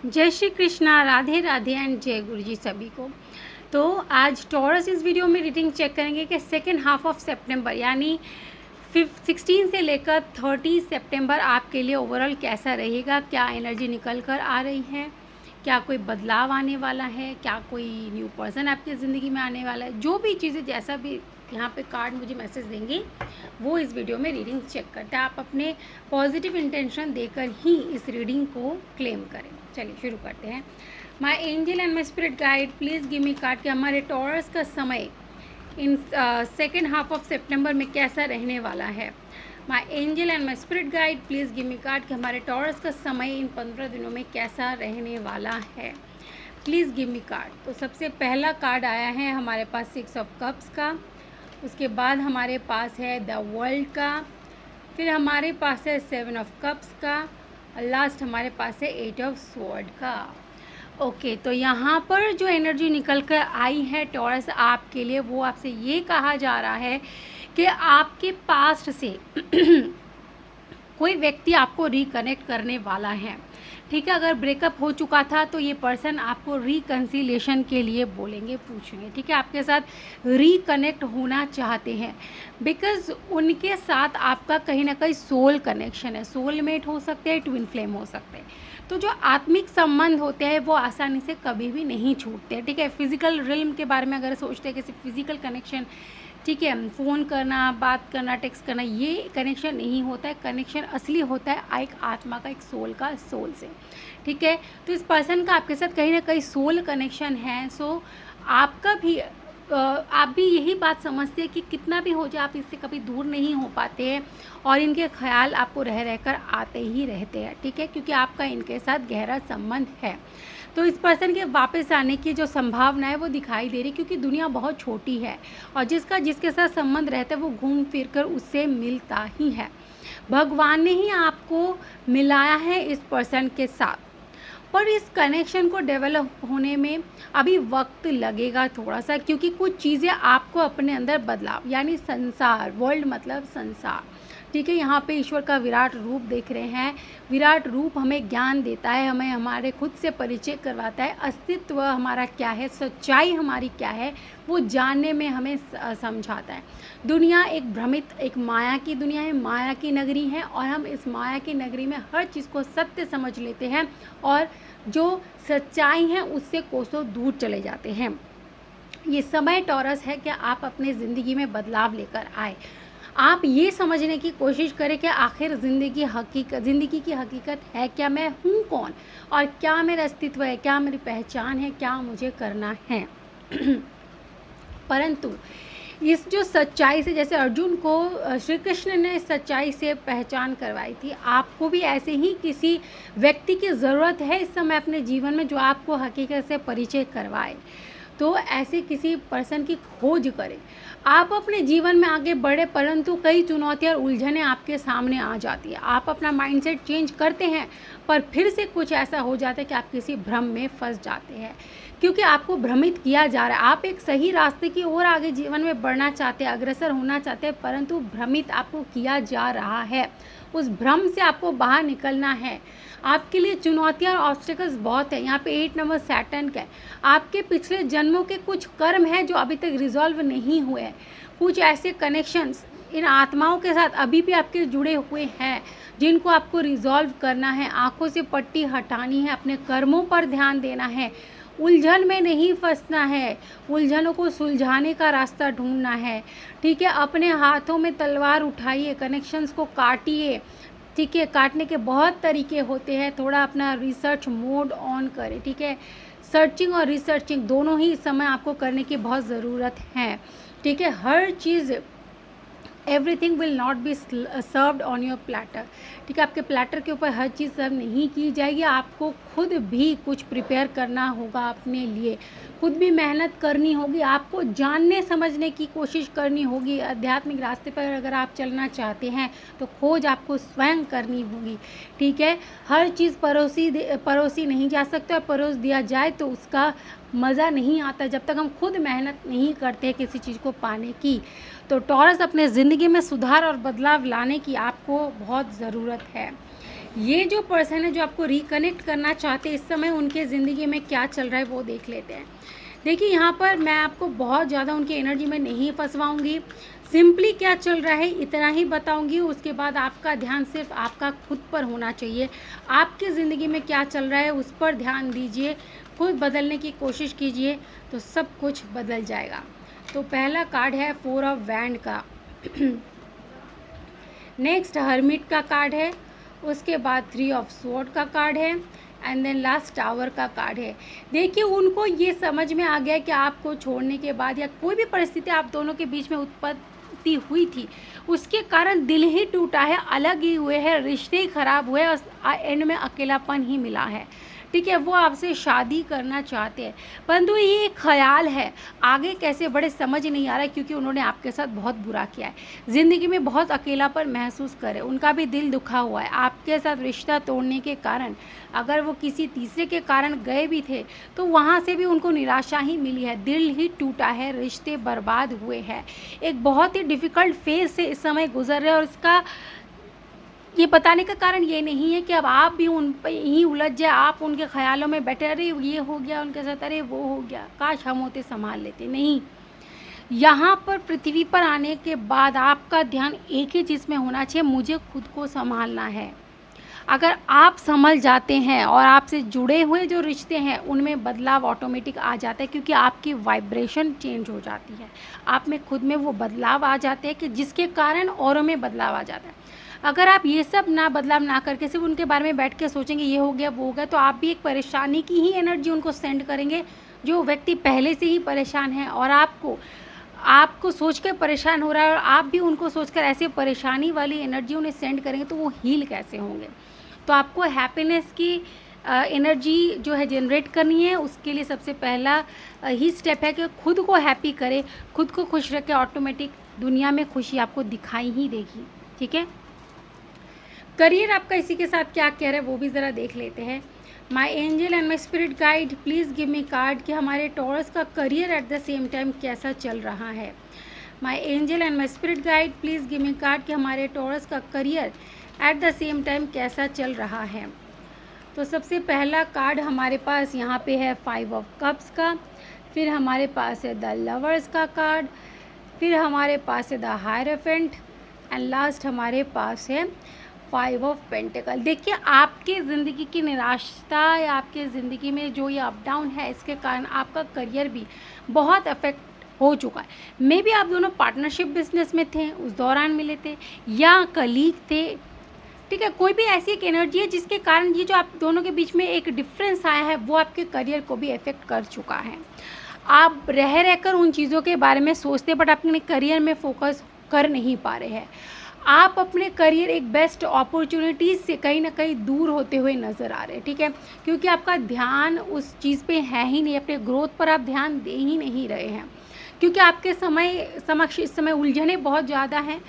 जय श्री कृष्णा, राधे राधे एंड जय गुरु जी सभी को। तो आज टॉरस इस वीडियो में रीडिंग चेक करेंगे कि सेकेंड हाफ ऑफ सितंबर यानी 16 से लेकर 30 सितंबर आपके लिए ओवरऑल कैसा रहेगा, क्या एनर्जी निकल कर आ रही है, क्या कोई बदलाव आने वाला है, क्या कोई न्यू पर्सन आपकी ज़िंदगी में आने वाला है। जो भी चीज़ें जैसा भी यहाँ पे कार्ड मुझे मैसेज देंगे वो इस वीडियो में रीडिंग चेक करते हैं। आप अपने पॉजिटिव इंटेंशन देकर ही इस रीडिंग को क्लेम करें। चलिए शुरू करते हैं। My angel and my spirit guide please give me card कि हमारे टॉरस का समय इन सेकेंड हाफ ऑफ सितंबर में कैसा रहने वाला है। My angel and my spirit guide please give me card कि हमारे टॉरस का समय इन 15 दिनों में कैसा रहने वाला है। Please give me card. तो सबसे पहला कार्ड आया है हमारे पास 6 ऑफ कप्स का, उसके बाद हमारे पास है द वर्ल्ड का, फिर हमारे पास है 7 ऑफ कप्स का और लास्ट हमारे पास है 8 ऑफ स्वॉर्ड का। ओके, तो यहाँ पर जो एनर्जी निकल कर आई है टॉरस आपके लिए, वो आपसे ये कहा जा रहा है कि आपके पास्ट से कोई व्यक्ति आपको रिकनेक्ट करने वाला है। ठीक है, अगर ब्रेकअप हो चुका था तो ये पर्सन आपको रिकन्सिलेशन के लिए बोलेंगे, पूछेंगे। ठीक है, आपके साथ रिकनेक्ट होना चाहते हैं बिकॉज़ उनके साथ आपका कहीं ना कहीं सोल कनेक्शन है। सोलमेट हो सकते हैं, ट्विन फ्लेम हो सकते हैं। तो जो आत्मिक संबंध होते हैं वो आसानी से कभी भी नहीं छूटते। ठीक है, फिजिकल रिल्म के बारे में अगर सोचते हैं कि सिर्फ फिजिकल कनेक्शन, ठीक है, फ़ोन करना, बात करना, टेक्स्ट करना, ये कनेक्शन नहीं होता है। कनेक्शन असली होता है एक आत्मा का, एक सोल का, सोल से। ठीक है, तो इस पर्सन का आपके साथ कहीं ना कहीं सोल कनेक्शन है। सो आपका भी आप भी यही बात समझते हैं कि कितना भी हो जाए आप इससे कभी दूर नहीं हो पाते हैं और इनके ख्याल आपको रह रहकर आते ही रहते हैं। ठीक है, क्योंकि आपका इनके साथ गहरा संबंध है। तो इस पर्सन के वापस आने की जो संभावना है वो दिखाई दे रही, क्योंकि दुनिया बहुत छोटी है और जिसके साथ संबंध रहता है वो घूम फिर कर उससे मिलता ही है। भगवान ने ही आपको मिलाया है इस पर्सन के साथ, पर इस कनेक्शन को डेवलप होने में अभी वक्त लगेगा थोड़ा सा, क्योंकि कुछ चीज़ें आपको अपने अंदर बदलाव, यानी संसार, वर्ल्ड मतलब संसार। ठीक है, यहाँ पे ईश्वर का विराट रूप देख रहे हैं। विराट रूप हमें ज्ञान देता है, हमें हमारे खुद से परिचय करवाता है, अस्तित्व हमारा क्या है, सच्चाई हमारी क्या है, वो जानने में हमें समझाता है। दुनिया एक भ्रमित, एक माया की दुनिया है, माया की नगरी है और हम इस माया की नगरी में हर चीज़ को सत्य समझ लेते हैं और जो सच्चाई है उससे कोसों दूर चले जाते हैं। ये समय टॉरस है कि आप अपने ज़िंदगी में बदलाव लेकर आए। आप ये समझने की कोशिश करें कि आखिर ज़िंदगी की हकीकत है क्या, मैं हूँ कौन और क्या मेरा अस्तित्व है, क्या मेरी पहचान है, क्या मुझे करना है। परंतु इस जो सच्चाई से, जैसे अर्जुन को श्री कृष्ण ने सच्चाई से पहचान करवाई थी, आपको भी ऐसे ही किसी व्यक्ति की ज़रूरत है इस समय अपने जीवन में जो आपको हकीकत से परिचय करवाए। तो ऐसे किसी पर्सन की खोज करें। आप अपने जीवन में आगे बढ़े, परंतु कई चुनौतियाँ और उलझनें आपके सामने आ जाती है। आप अपना माइंडसेट चेंज करते हैं पर फिर से कुछ ऐसा हो जाता है कि आप किसी भ्रम में फंस जाते हैं, क्योंकि आपको भ्रमित किया जा रहा है। आप एक सही रास्ते की ओर आगे जीवन में बढ़ना चाहते हैं, अग्रसर होना चाहते हैं, परंतु भ्रमित आपको किया जा रहा है। उस भ्रम से आपको बाहर निकलना है। आपके लिए चुनौतियाँ और ऑब्स्टिकल्स बहुत हैं। यहाँ पे 8 नंबर सैटर्न का है। आपके पिछले जन्मों के कुछ कर्म हैं जो अभी तक रिजॉल्व नहीं हुए हैं। कुछ ऐसे कनेक्शंस इन आत्माओं के साथ अभी भी आपके जुड़े हुए हैं जिनको आपको रिजॉल्व करना है। आंखों से पट्टी हटानी है, अपने कर्मों पर ध्यान देना है, उलझन में नहीं फंसना है, उलझनों को सुलझाने का रास्ता ढूंढना है। ठीक है, अपने हाथों में तलवार उठाइए, कनेक्शंस को काटिए। ठीक है, काटने के बहुत तरीके होते हैं। थोड़ा अपना रिसर्च मोड ऑन करें। ठीक है, सर्चिंग और रिसर्चिंग दोनों ही इस समय आपको करने की बहुत ज़रूरत है। ठीक है, हर चीज़, everything will not be served on your platter. ठीक है, आपके प्लेटर के ऊपर हर चीज़ सर्व नहीं की जाएगी। आपको खुद भी कुछ प्रिपेयर करना होगा, अपने लिए खुद भी मेहनत करनी होगी, आपको जानने समझने की कोशिश करनी होगी। आध्यात्मिक रास्ते पर अगर आप चलना चाहते हैं तो खोज आपको स्वयं करनी होगी। ठीक है, हर चीज़ परोसी नहीं जा सकती और परोस दिया जाए तो उसका मज़ा नहीं आता जब तक हम खुद मेहनत नहीं करते किसी चीज़ को पाने की। तो टॉरस, अपने ज़िंदगी में सुधार और बदलाव लाने की आपको बहुत ज़रूरत है। ये जो पर्सन है जो आपको रिकनेक्ट करना चाहते हैं, इस समय उनके ज़िंदगी में क्या चल रहा है वो देख लेते हैं। देखिए यहाँ पर मैं आपको बहुत ज़्यादा उनकी एनर्जी में नहीं फंसवाऊंगी, सिंपली क्या चल रहा है इतना ही बताऊंगी। उसके बाद आपका ध्यान सिर्फ आपका खुद पर होना चाहिए। आपकी ज़िंदगी में क्या चल रहा है उस पर ध्यान दीजिए, खुद बदलने की कोशिश कीजिए तो सब कुछ बदल जाएगा। तो पहला कार्ड है 4 ऑफ वैंड का नेक्स्ट हर्मिट का कार्ड है, उसके बाद 3 ऑफ स्वॉर्ड का कार्ड है एंड देन लास्ट टावर का कार्ड है। देखिए उनको ये समझ में आ गया कि आपको छोड़ने के बाद या कोई भी परिस्थिति आप दोनों के बीच में उत्पत्ति हुई थी, उसके कारण दिल ही टूटा है, अलग ही हुए हैं, रिश्ते ही खराब हुए और एंड में अकेलापन ही मिला है। ठीक है, वो आपसे शादी करना चाहते हैं, परंतु ये एक ख्याल है, आगे कैसे बढ़े समझ नहीं आ रहा है, क्योंकि उन्होंने आपके साथ बहुत बुरा किया है, ज़िंदगी में बहुत अकेलापन महसूस करे, उनका भी दिल दुखा हुआ है आपके साथ रिश्ता तोड़ने के कारण। अगर वो किसी तीसरे के कारण गए भी थे तो वहाँ से भी उनको निराशा ही मिली है, दिल ही टूटा है, रिश्ते बर्बाद हुए हैं, एक बहुत ही डिफ़िकल्ट फेज से इस समय गुजर रहे हैं। और इसका ये बताने का कारण ये नहीं है कि अब आप भी उन पे ही उलझ जाए, आप उनके ख्यालों में बैठे, अरे ये हो गया उनके साथ, अरे वो हो गया, काश हम होते संभाल लेते। नहीं, यहाँ पर पृथ्वी पर आने के बाद आपका ध्यान एक ही चीज़ में होना चाहिए, मुझे खुद को संभालना है। अगर आप संभल जाते हैं और आपसे जुड़े हुए जो रिश्ते हैं उनमें बदलाव ऑटोमेटिक आ जाता है, क्योंकि आपकी वाइब्रेशन चेंज हो जाती है, आप में खुद में वो बदलाव आ जाते हैं कि जिसके कारण औरों में बदलाव आ जाता है। अगर आप ये सब बदलाव ना करके सिर्फ उनके बारे में बैठ के सोचेंगे ये हो गया वो हो गया, तो आप भी एक परेशानी की ही एनर्जी उनको सेंड करेंगे, जो व्यक्ति पहले से ही परेशान है और आपको सोच कर परेशान हो रहा है और आप भी उनको सोचकर ऐसे परेशानी वाली एनर्जी उन्हें सेंड करेंगे, तो वो हील कैसे होंगे। तो आपको हैप्पीनेस की एनर्जी जो है जनरेट करनी है, उसके लिए सबसे पहला ही स्टेप है कि खुद को हैप्पी करें, खुद को खुश रखें, ऑटोमेटिक दुनिया में खुशी आपको दिखाई ही देगी। ठीक है, करियर आपका इसी के साथ क्या कह रहा है वो भी ज़रा देख लेते हैं। माई angel and my spirit guide please give me card कि हमारे टॉरस का career at the same time कैसा चल रहा है। माई angel and my spirit guide please give me card कि हमारे टॉरस का career at the same time कैसा चल रहा है। तो सबसे पहला कार्ड हमारे पास यहाँ पे है 5 ऑफ कप्स का, फिर हमारे पास है द लवर्स का कार्ड, फिर हमारे पास है द हायरोफेंट एंड लास्ट हमारे पास है 5 ऑफ पेंटिकल। देखिए आपके ज़िंदगी की निराशा या आपके ज़िंदगी में जो ये अप डाउन है, इसके कारण आपका करियर भी बहुत अफेक्ट हो चुका है। मे बी आप दोनों पार्टनरशिप बिजनेस में थे, उस दौरान मिले थे, या कलीग थे। ठीक है, कोई भी ऐसी एक एनर्जी है जिसके कारण ये जो आप दोनों के बीच में एक डिफरेंस आया है वो आपके करियर को भी अफेक्ट कर चुका है। आप रहकर उन चीज़ों के बारे में सोचते बट अपने करियर में फोकस कर नहीं पा रहे हैं। आप अपने करियर एक बेस्ट अपॉर्चुनिटीज़ से कहीं ना कहीं दूर होते हुए नज़र आ रहे हैं। ठीक है, क्योंकि आपका ध्यान उस चीज़ पे है ही नहीं, अपने ग्रोथ पर आप ध्यान दे ही नहीं रहे हैं, क्योंकि आपके समक्ष इस समय उलझनें बहुत ज़्यादा हैं।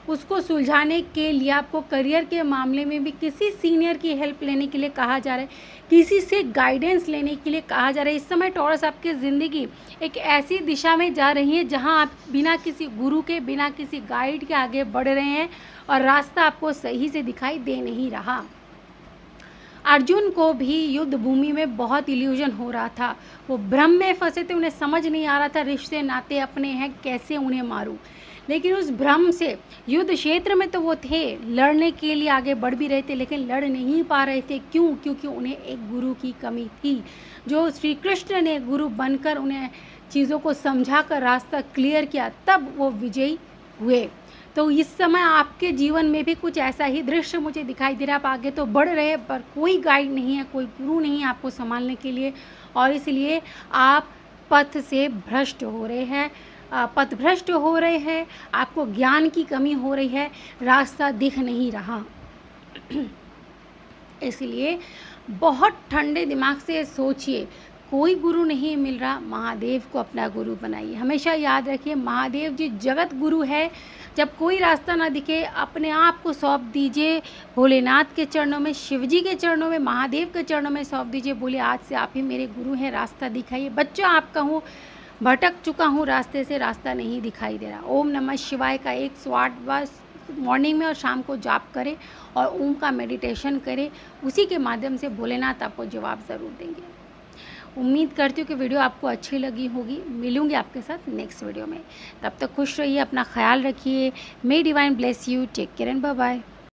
उसको सुलझाने के लिए आपको करियर के मामले में भी किसी सीनियर की हेल्प लेने के लिए कहा जा रहा है, किसी से गाइडेंस लेने के लिए कहा जा रहा है। इस समय टॉरस आपकी ज़िंदगी एक ऐसी दिशा में जा रही है जहां आप बिना किसी गुरु के, बिना किसी गाइड के आगे बढ़ रहे हैं और रास्ता आपको सही से दिखाई दे नहीं रहा। अर्जुन को भी युद्ध भूमि में बहुत इल्यूजन हो रहा था, वो भ्रम में फंसे थे, उन्हें समझ नहीं आ रहा था रिश्ते नाते अपने हैं, कैसे उन्हें मारूं। लेकिन उस भ्रम से युद्ध क्षेत्र में तो वो थे, लड़ने के लिए आगे बढ़ भी रहे थे, लेकिन लड़ नहीं पा रहे थे। क्यों? क्योंकि उन्हें एक गुरु की कमी थी, जो श्री कृष्ण ने गुरु बनकर उन्हें चीज़ों को समझाकर रास्ता क्लियर किया, तब वो विजयी हुए। तो इस समय आपके जीवन में भी कुछ ऐसा ही दृश्य मुझे दिखाई दे रहा है। आप आगे तो बढ़ रहे हैं पर कोई गाइड नहीं है, कोई गुरु नहीं है आपको संभालने के लिए, और इसलिए आप पथ से भ्रष्ट हो रहे हैं, पथभ्रष्ट हो रहे हैं, आपको ज्ञान की कमी हो रही है, रास्ता दिख नहीं रहा। इसलिए बहुत ठंडे दिमाग से सोचिए, कोई गुरु नहीं मिल रहा, महादेव को अपना गुरु बनाइए। हमेशा याद रखिए महादेव जी जगत गुरु है। जब कोई रास्ता ना दिखे, अपने आप को सौंप दीजिए भोलेनाथ के चरणों में, शिव जी के चरणों में, महादेव के चरणों में सौंप दीजिए। बोले आज से आप ही मेरे गुरु हैं, रास्ता दिखाइए। बच्चा आपका हूँ, भटक चुका हूँ रास्ते से, रास्ता नहीं दिखाई दे रहा। ओम नमः शिवाय का 108 बार मॉर्निंग में और शाम को जाप करें और ओम का मेडिटेशन करें, उसी के माध्यम से भोलेनाथ आपको जवाब ज़रूर देंगे। उम्मीद करती हूँ कि वीडियो आपको अच्छी लगी होगी। मिलूंगी आपके साथ नेक्स्ट वीडियो में, तब तक खुश रहिए, अपना ख्याल रखिए। May divine bless you, take care and bye bye.